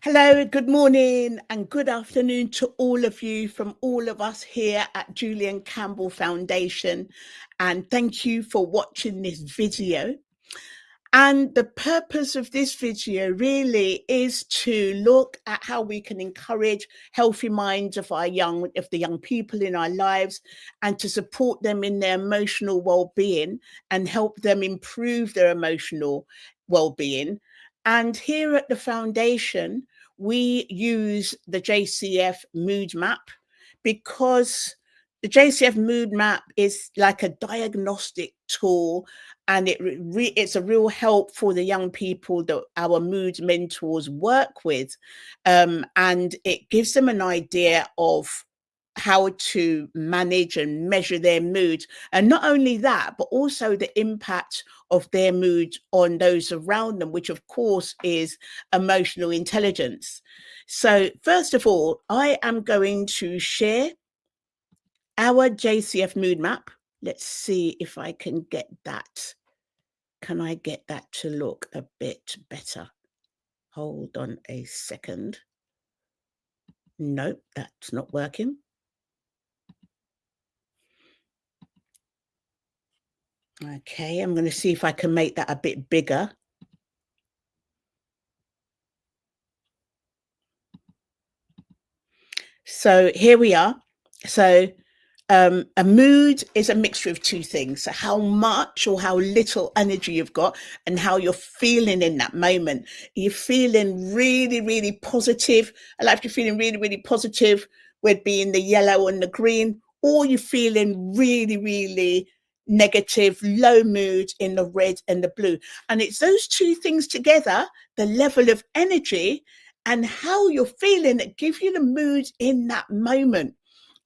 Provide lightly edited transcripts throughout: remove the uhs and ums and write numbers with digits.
Hello, good morning and good afternoon to all of you from all of us here at Julian Campbell Foundation. And thank you for watching this video. And the purpose of this video really is to look at how we can encourage healthy minds of the young people in our lives, and to support them in their emotional well-being and help them improve their emotional well-being. And here at the foundation, we use the JCF mood map because the JCF mood map is like a diagnostic tool, and it's a real help for the young people that our mood mentors work with, and it gives them an idea of how to manage and measure their mood, and not only that, but also the impact of their mood on those around them, which of course is emotional intelligence. So first of all, I am going to share our JCF mood map. Let's see if I can get that. Can I get that to look a bit better? Hold on a second. Nope, that's not working. Okay, I'm going to see if I can make that a bit bigger. So here we are. So a mood is a mixture of two things. So how much or how little energy you've got and how you're feeling in that moment. You're feeling really, really positive. I like if you're feeling really, really positive, would be in the yellow and the green, or you're feeling really, really negative, low mood in the red and the blue. And it's those two things together, the level of energy and how you're feeling, that give you the mood in that moment.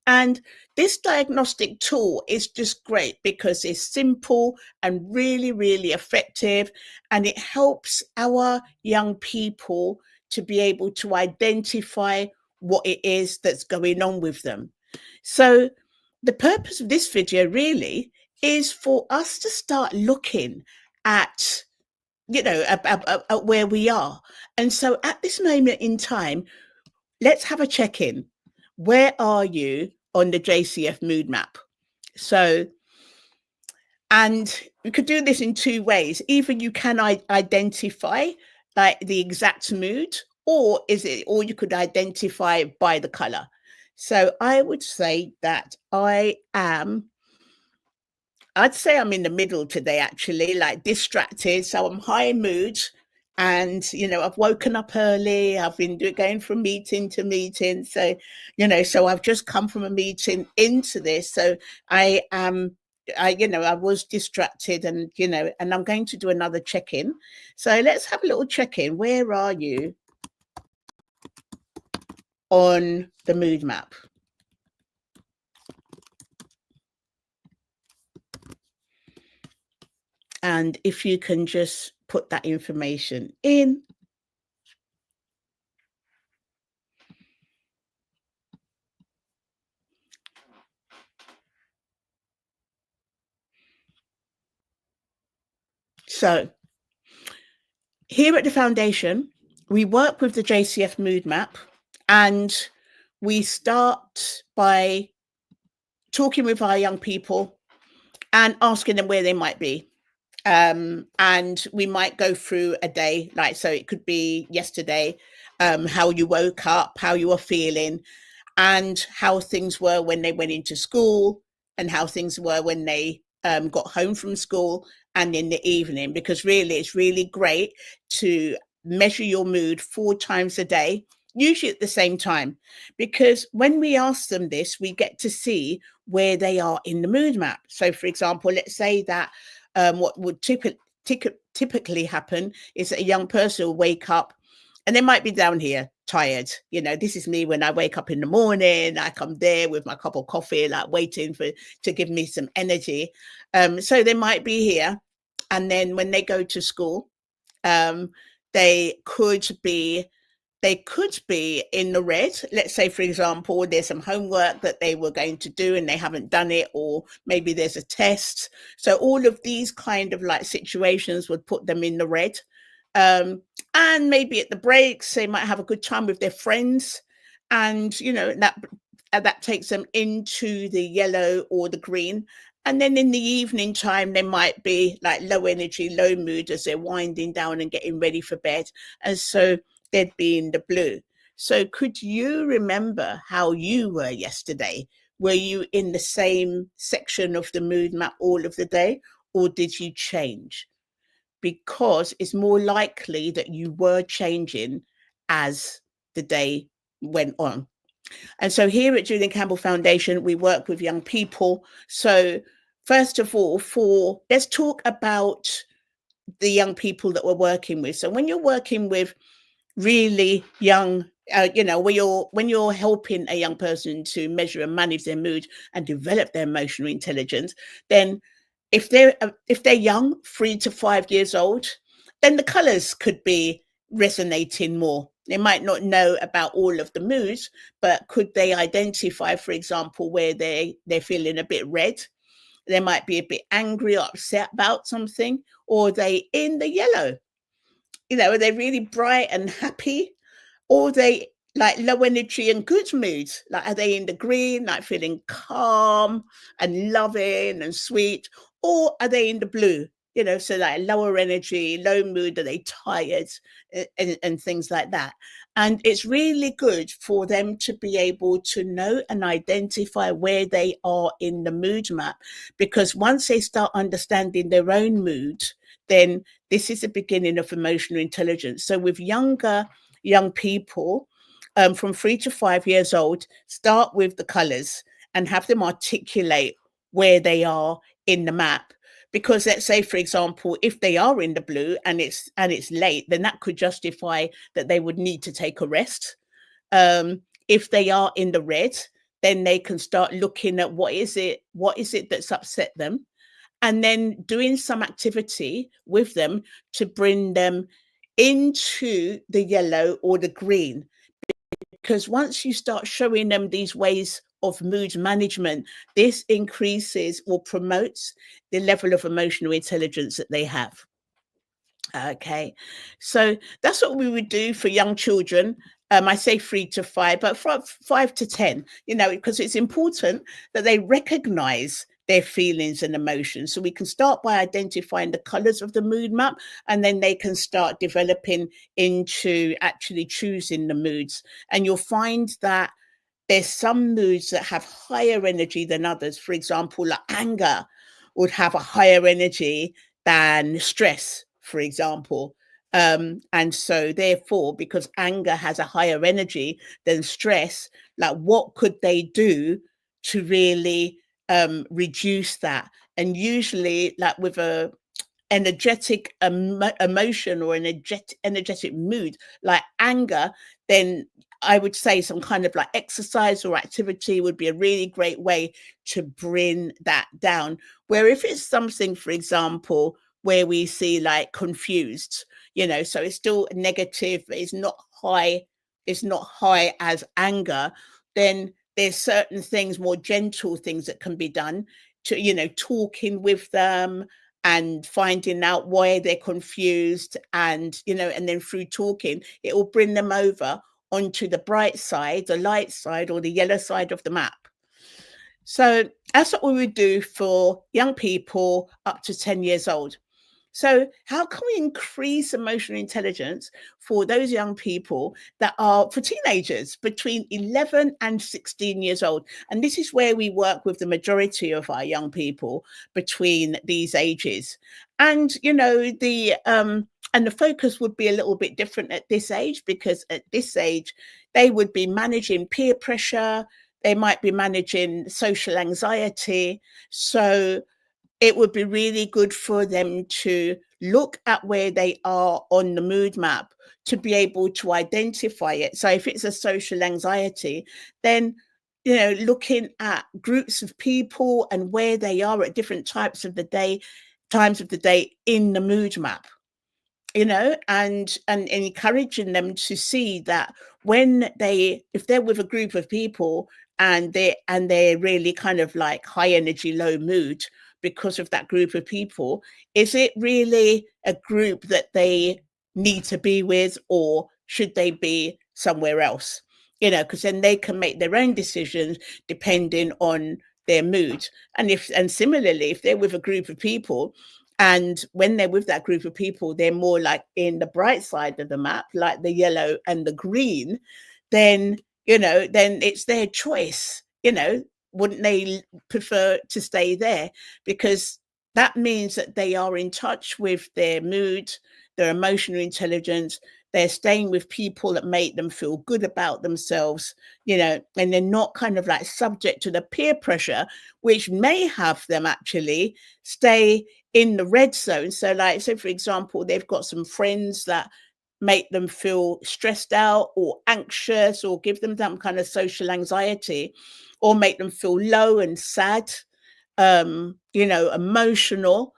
And this diagnostic tool is just great because it's simple and really, really effective, and it helps our young people to be able to identify what it is that's going on with them. So the purpose of this video really is for us to start looking at, at where we are. And so at this moment in time, let's have a check-in. Where are you on the JCF mood map? So, and we could do this in two ways. Either you can identify like the exact mood, or you could identify by the color. So I would say that I'd say I'm in the middle today, actually, like distracted. So I'm high mood. And, I've woken up early. I've been going from meeting to meeting. So, so I've just come from a meeting into this. So I was distracted, and, and I'm going to do another check-in. So let's have a little check-in. Where are you on the mood map? And if you can just put that information in. So here at the foundation, we work with the JCF mood map, and we start by talking with our young people and asking them where they might be. And we might go through a day, like, so it could be yesterday, how you woke up, how you were feeling, and how things were when they went into school, and how things were when they got home from school and in the evening. Because really, it's really great to measure your mood 4 times a day, usually at the same time, because when we ask them this, we get to see where they are in the mood map. So for example, let's say that what would typically happen is that a young person will wake up and they might be down here tired. This is me when I wake up in the morning. I come there with my cup of coffee, like waiting to give me some energy. So they might be here, and then when they go to school, they could be in the red. Let's say, for example, there's some homework that they were going to do and they haven't done it, or maybe there's a test. So all of these kind of like situations would put them in the red. And maybe at the breaks, they might have a good time with their friends. And, that takes them into the yellow or the green. And then in the evening time, they might be like low energy, low mood as they're winding down and getting ready for bed. And so they'd be in the blue. So could you remember how you were yesterday? Were you in the same section of the mood map all of the day, or did you change? Because it's more likely that you were changing as the day went on. And so here at Julian Campbell Foundation, we work with young people. So first of all, let's talk about the young people that we're working with. So when you're working with really young, when you're helping a young person to measure and manage their mood and develop their emotional intelligence, then if they're young, 3 to 5 years old, then the colors could be resonating more. They might not know about all of the moods, but could they identify, for example, where they're feeling a bit red? They might be a bit angry or upset about something, or are they in the yellow? Are they really bright and happy? Or they like low energy and good mood? Like, are they in the green, like feeling calm and loving and sweet? Or are they in the blue? So like lower energy, low mood, are they tired and things like that? And it's really good for them to be able to know and identify where they are in the mood map, because once they start understanding their own mood, then this is the beginning of emotional intelligence. So with young people from 3 to 5 years old, start with the colors and have them articulate where they are in the map. Because let's say, for example, if they are in the blue and it's late, then that could justify that they would need to take a rest. If they are in the red, then they can start looking at what is it that's upset them, and then doing some activity with them to bring them into the yellow or the green. Because once you start showing them these ways of mood management, this increases or promotes the level of emotional intelligence that they have. Okay, so that's what we would do for young children. I say 3 to 5, but from 5 to 10, because it's important that they recognize their feelings and emotions. So we can start by identifying the colors of the mood map, and then they can start developing into actually choosing the moods. And you'll find that there's some moods that have higher energy than others. For example, like anger would have a higher energy than stress, for example. And so therefore, because anger has a higher energy than stress, like what could they do to really reduce that? And usually, like with a energetic emotion or an energetic mood like anger, then I would say some kind of like exercise or activity would be a really great way to bring that down. Where if it's something, for example, where we see like confused, so it's still negative, but it's not high as anger, then there's certain things, more gentle things that can be done to, talking with them and finding out why they're confused, and and then through talking it will bring them over onto the bright side, the light side, or the yellow side of the map. So that's what we would do for young people up to 10 years old. So how can we increase emotional intelligence for those young people that are, for teenagers between 11 and 16 years old? And this is where we work with the majority of our young people between these ages. And, and the focus would be a little bit different at this age, because at this age, they would be managing peer pressure. They might be managing social anxiety. So it would be really good for them to look at where they are on the mood map to be able to identify it. So if it's a social anxiety, then looking at groups of people and where they are at different times of the day in the mood map, and encouraging them to see that if they're with a group of people and they're really kind of like high energy, low mood because of that group of people, is it really a group that they need to be with, or should they be somewhere else? Because then they can make their own decisions depending on their mood. And similarly, if they're with a group of people, and when they're with that group of people, they're more like in the bright side of the map, like the yellow and the green, then then it's their choice. Wouldn't they prefer to stay there? Because that means that they are in touch with their mood, their emotional intelligence. They're staying with people that make them feel good about themselves, and they're not kind of like subject to the peer pressure, which may have them actually stay in the red zone. So for example, they've got some friends that make them feel stressed out or anxious, or give them some kind of social anxiety, or make them feel low and sad, emotional,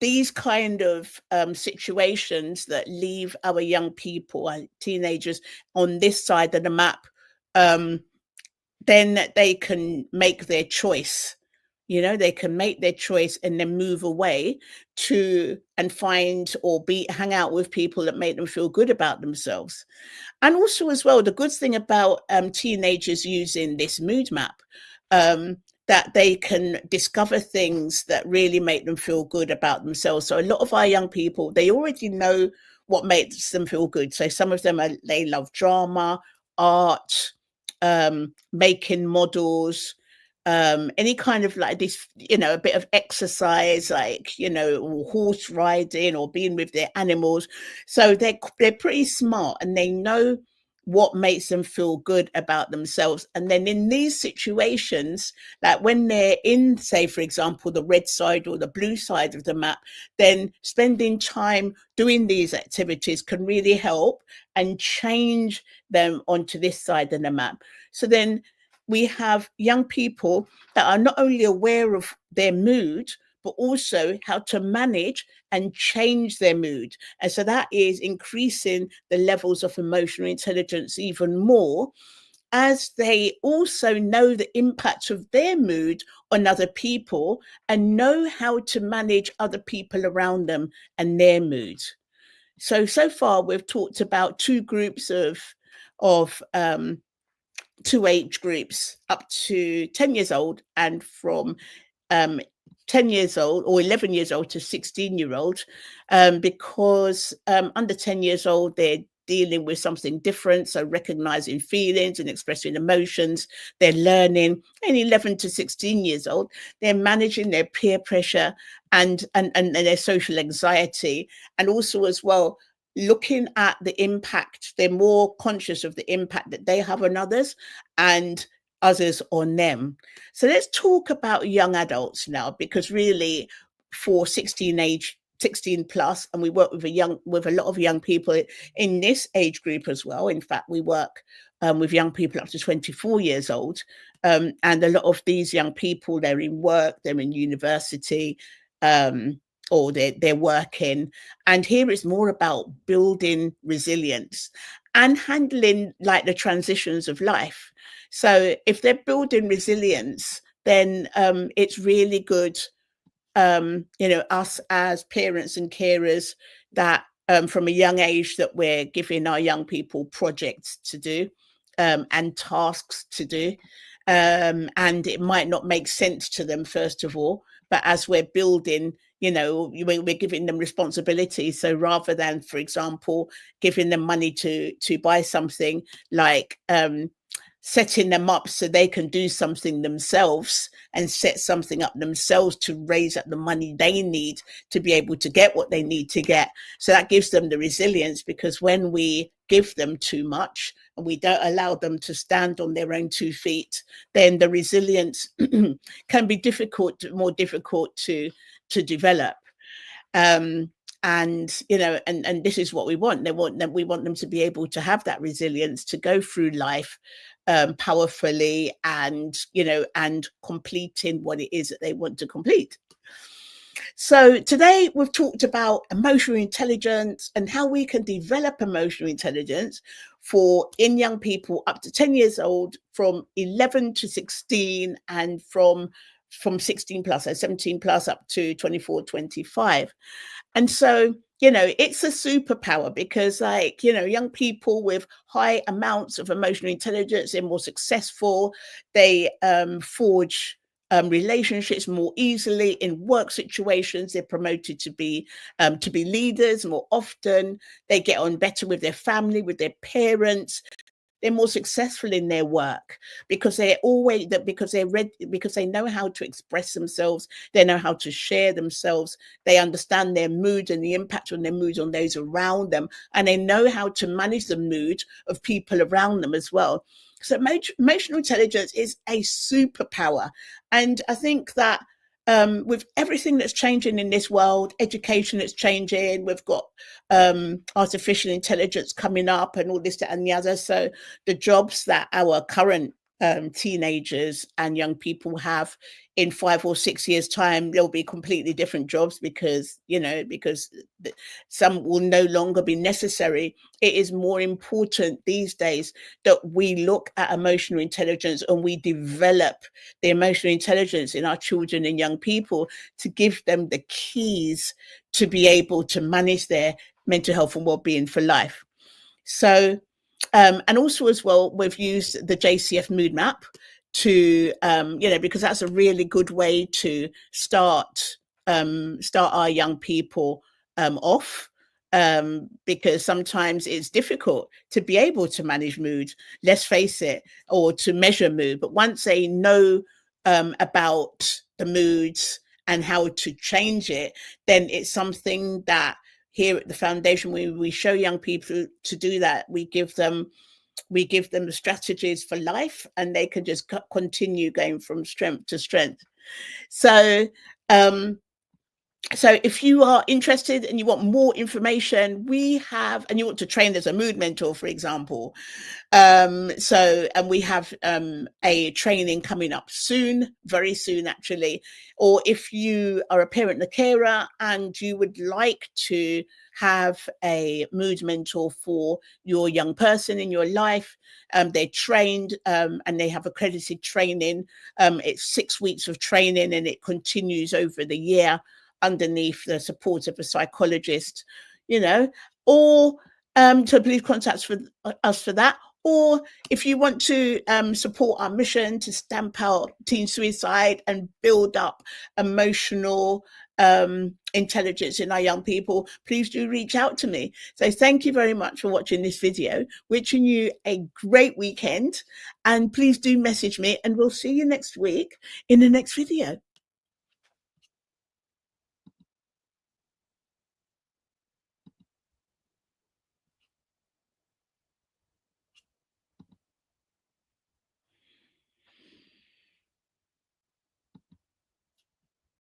these kind of situations that leave our young people and teenagers on this side of the map, then they can make their choice. They can make their choice and then move away and find or hang out with people that make them feel good about themselves. And also as well, the good thing about teenagers using this mood map, that they can discover things that really make them feel good about themselves. So a lot of our young people, they already know what makes them feel good. So some of them they love drama, art, making models, any kind of like this, a bit of exercise, like, horse riding or being with their animals. So they're pretty smart, and they know what makes them feel good about themselves. And then in these situations, like when they're in, say, for example, the red side or the blue side of the map, then spending time doing these activities can really help and change them onto this side of the map. So then we have young people that are not only aware of their mood, but also how to manage and change their mood. And so that is increasing the levels of emotional intelligence even more, as they also know the impact of their mood on other people and know how to manage other people around them and their mood. So far we've talked about two groups of two age groups, up to 10 years old, and from 10 years old or 11 years old to 16-year-old, because under 10 years old, they're dealing with something different. So recognizing feelings and expressing emotions, they're learning. And 11 to 16 years old, they're managing their peer pressure and their social anxiety. And also as well, looking at the impact, they're more conscious of the impact that they have on others and others on them. So let's talk about young adults now, because really for 16 plus, and we work with a lot of young people in this age group as well. In fact, we work with young people up to 24 years old, and a lot of these young people, they're in work, they're in university, or they're working. And here it's more about building resilience and handling like the transitions of life. So if they're building resilience, then it's really good, us as parents and carers, that from a young age that we're giving our young people projects to do, and tasks to do. And it might not make sense to them, first of all, but as we're building, we're giving them responsibility. So rather than, for example, giving them money to buy something, like setting them up so they can do something themselves and set something up themselves to raise up the money they need to be able to get what they need to get. So that gives them the resilience, because when we give them too much and we don't allow them to stand on their own 2 feet, then the resilience can be more difficult to develop. And this is what we want. We want them to be able to have that resilience to go through life powerfully, and completing what it is that they want to complete. So today we've talked about emotional intelligence and how we can develop emotional intelligence in young people up to 10 years old, from 11 to 16, and from 16 plus, so 17 plus up to 24, 25. And so, it's a superpower because, like, young people with high amounts of emotional intelligence, they're more successful. They forge relationships more easily in work situations. They're promoted to be leaders more often. They get on better with their family, with their parents. They're more successful in their work because because they're read because they know how to express themselves. They know how to share themselves. They understand their mood and the impact on their mood on those around them, and they know how to manage the mood of people around them as well. So emotional intelligence is a superpower, and I think that with everything that's changing in this world, education that's changing, we've got artificial intelligence coming up and all this, that, and the other. So the jobs that our current teenagers and young people have in 5 or 6 years' time, there'll be completely different jobs because, some will no longer be necessary. It is more important these days that we look at emotional intelligence and we develop the emotional intelligence in our children and young people to give them the keys to be able to manage their mental health and well-being for life. So, and also as well, we've used the JCF mood map to, because that's a really good way to start our young people off. Because sometimes it's difficult to be able to manage mood, let's face it, or to measure mood. But once they know about the moods and how to change it, then it's something that here at the foundation, we show young people to do that. We give them the strategies for life, and they can just continue going from strength to strength. So so if you are interested and you want more information, and you want to train as a mood mentor, for example, and we have a training coming up soon, very soon actually. Or if you are a parent and a carer and you would like to have a mood mentor for your young person in your life, they're trained and they have accredited training. It's 6 weeks of training and it continues over the year underneath the support of a psychologist, or so please contact us for that. Or if you want to support our mission to stamp out teen suicide and build up emotional intelligence in our young people, please do reach out to me. So thank you very much for watching this video. Wishing you a great weekend, and please do message me, and we'll see you next week in the next video.